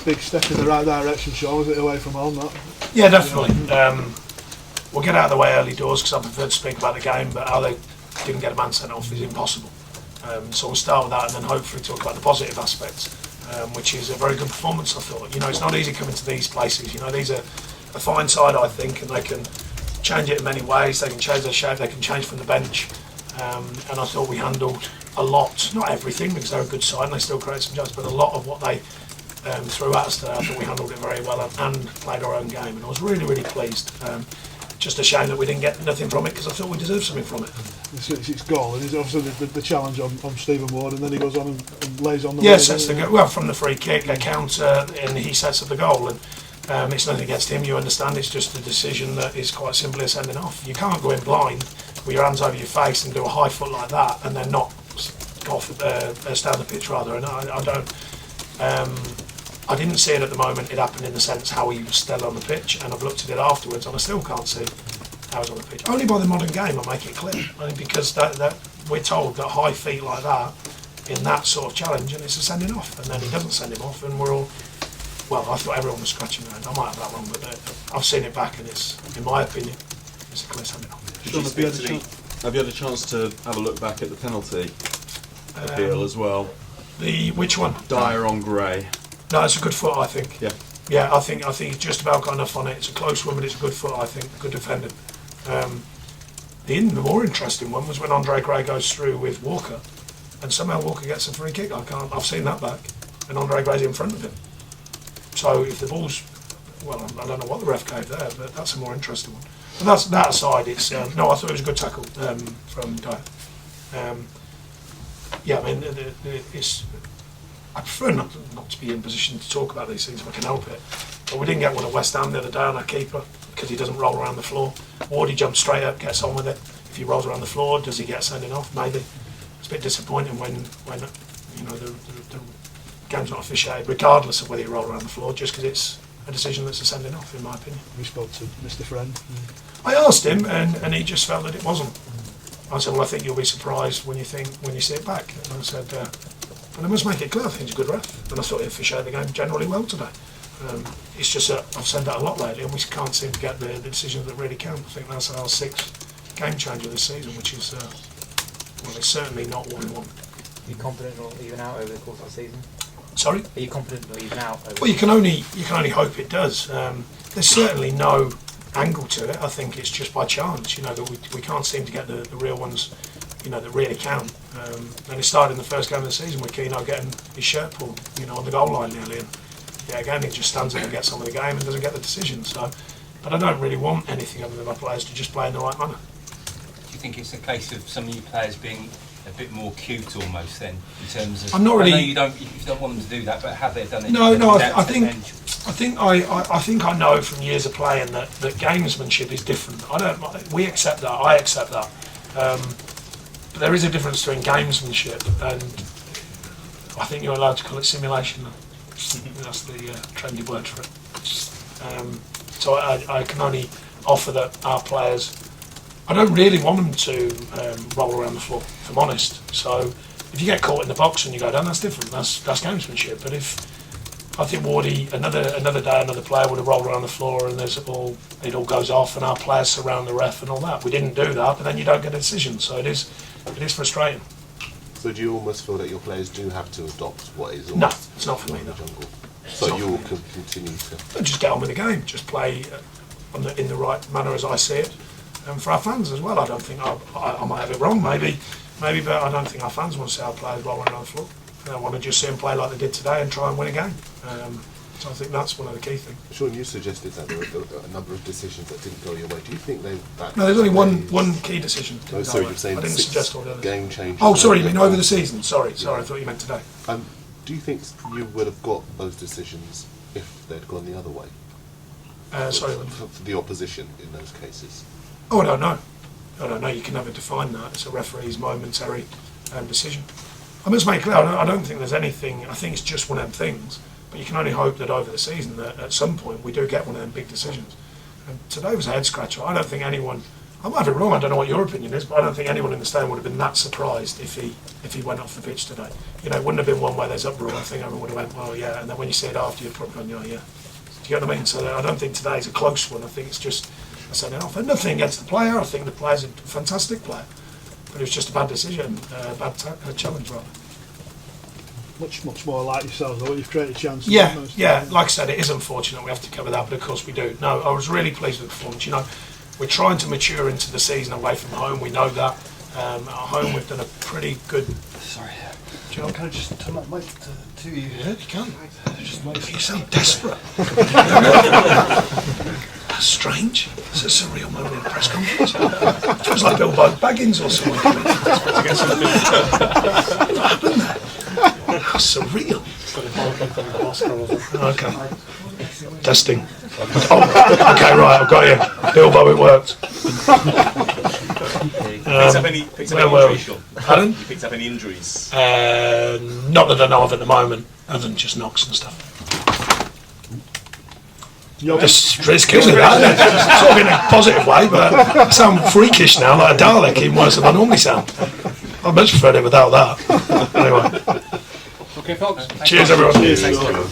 big step in the right direction, Sean, was it, away from home, that? Yeah, definitely. We'll get out of the way early doors because I prefer to speak about the game, but how they didn't get a man sent off is impossible. So we'll start with that and then hopefully talk about the positive aspects, which is a very good performance, I thought. You know, it's not easy coming to these places. You know, these are a fine side, I think, and they can change it in many ways. They can change their shape, they can change from the bench. And I thought we handled a lot, not everything because they're a good side and they still create some chances, but a lot of what they threw at us today, I thought we handled it very well and played our own game, and I was really, really pleased. Just a shame that we didn't get nothing from it because I thought we deserved something from it. It's goal, and it's obviously the challenge on Stephen Ward, and then he goes on and lays on the yeah, sets the goal. Well, from the free kick, a counter, and he sets up the goal. And it's nothing against him, you understand, it's just a decision that is quite simply a sending off. You can't go in blind with your hands over your face and do a high foot like that and then not go off, stay on the pitch rather. And I don't. I didn't see it at the moment. It happened in the sense how he was still on the pitch, and I've looked at it afterwards, and I still can't see how he was on the pitch. Only by the modern game, I make it clear. I mean, because that we're told that high feet like that in that sort of challenge, and it's a sending off, and then he doesn't send him off, and we're all. Well, I thought everyone was scratching their head. I might have that wrong, but I've seen it back, and it's, in my opinion, it's a clear sending off. Have you had a chance to have a look back at the penalty appeal as well? Which one? Dyer on Gray. No, it's a good foot, I think. Yeah. Yeah, I think he's just about got enough on it. It's a close one, but it's a good foot, I think. Good defended. The more interesting one was when Andre Gray goes through with Walker, and somehow Walker gets a free kick. I've seen that back, and Andre Gray's in front of him. So if the ball's, well, I don't know what the ref gave there, but that's a more interesting one. But that's that aside. It's no, I thought it was a good tackle from Dyer. Yeah, I mean, it's. I prefer not to be in position to talk about these things if I can help it. But we didn't get one at West Ham the other day on our keeper because he doesn't roll around the floor. Wardy jumps straight up, gets on with it. If he rolls around the floor, does he get sending off? Maybe. It's a bit disappointing when you know the game's not officiated, regardless of whether you roll around the floor, just because it's a decision that's a sending off, in my opinion. We spoke to Mr. Friend. I asked him, and he just felt that it wasn't. I said, well, I think you'll be surprised when you see it back. And I said, and I must make it clear, I think he's a good ref, and I thought he officiated the game generally well today. It's just that I've said that a lot lately, and we can't seem to get the decisions that really count. I think that's our sixth game changer this season, which is, well, it's certainly not what we want. Are you confident it'll even out over the course of the season? Sorry? Are you confident it'll even out? Well, you can only hope it does. There's certainly no angle to it. I think it's just by chance, you know, that we can't seem to get the real ones, you know, that really count. And it started in the first game of the season with Keno getting his shirt pulled, you know, on the goal line nearly. And yeah, again, he just stands up and gets on with the game and doesn't get the decision. So, but I don't really want anything other than my players to just play in the right manner. Do you think it's a case of some of you players being a bit more cute almost then, in terms of? I'm not really. I know you don't want them to do that, but have they done it? No. I think I know from years of playing that gamesmanship is different. We accept that. I accept that. But there is a difference between gamesmanship and I think you're allowed to call it simulation. That's the trendy word for it. So I can only offer that our players. I don't really want them to roll around the floor, if I'm honest. So if you get caught in the box and you go down, that's different. That's gamesmanship. But if I think Wardy, another day, another player would have rolled around the floor and it all goes off and our players surround the ref and all that. We didn't do that, but then you don't get a decision. So it is frustrating. So do you almost feel that your players do have to adopt what is no, it's not for me. The jungle. So you will continue to just get on with the game, just play in the right manner as I see it, and for our fans as well. I don't think I might have it wrong, maybe, but I don't think our fans want to see our players rolling around the floor. They want to just see them play like they did today and try and win a game. So I think that's one of the key things. Sean, you suggested that there were a number of decisions that didn't go your way. Do you think No, there's only one key decision. Oh, sorry, you're saying I didn't suggest all the others. Game change. Oh, sorry, you mean over the season? Sorry, I thought you meant today. Do you think you would have got those decisions if they'd gone the other way? Sorry, for the opposition in those cases. Oh, I don't know. You can never define that. It's a referee's momentary decision. I must make clear, I don't think there's anything. I think it's just one of them things. But you can only hope that over the season, that at some point, we do get one of them big decisions. And today was a head scratcher. I don't think anyone I might have it wrong. I don't know what your opinion is, but I don't think anyone in the stadium would have been that surprised if he went off the pitch today. You know, it wouldn't have been one where there's uproar. I think everyone would have went, well, yeah. And then when you see it after, you're probably going, yeah. Do you get what I mean? So I don't think today's a close one. I think it's just a sending off. And nothing against the player. I think the player's a fantastic player, but it was just a bad decision, challenge rather. Much more like yourselves, though. You've created chances. Yeah. Like I said, it is unfortunate we have to cover that, but of course we do. No, I was really pleased with the performance. You know, we're trying to mature into the season away from home. We know that. At home, we've done a pretty good. Sorry. Job. Can I just turn my mic to you? Yeah, you can. You sound desperate. That's strange. It's a surreal moment in a press conference. It feels like Bilbo Baggins or something. What happened there? How surreal. Okay. Testing. Oh, okay, right, I've got you. Bilbo, it worked. Picked up any injuries, Sean? Pardon? You picked up any injuries? Not that I know of at the moment, other than just knocks and stuff. Just kills me that. Sort of in a positive way, but I sound freakish now, like a Dalek, even worse than I normally sound. I'd much prefer it without that. Anyway. Okay, folks. Cheers, everyone. Thanks, everyone.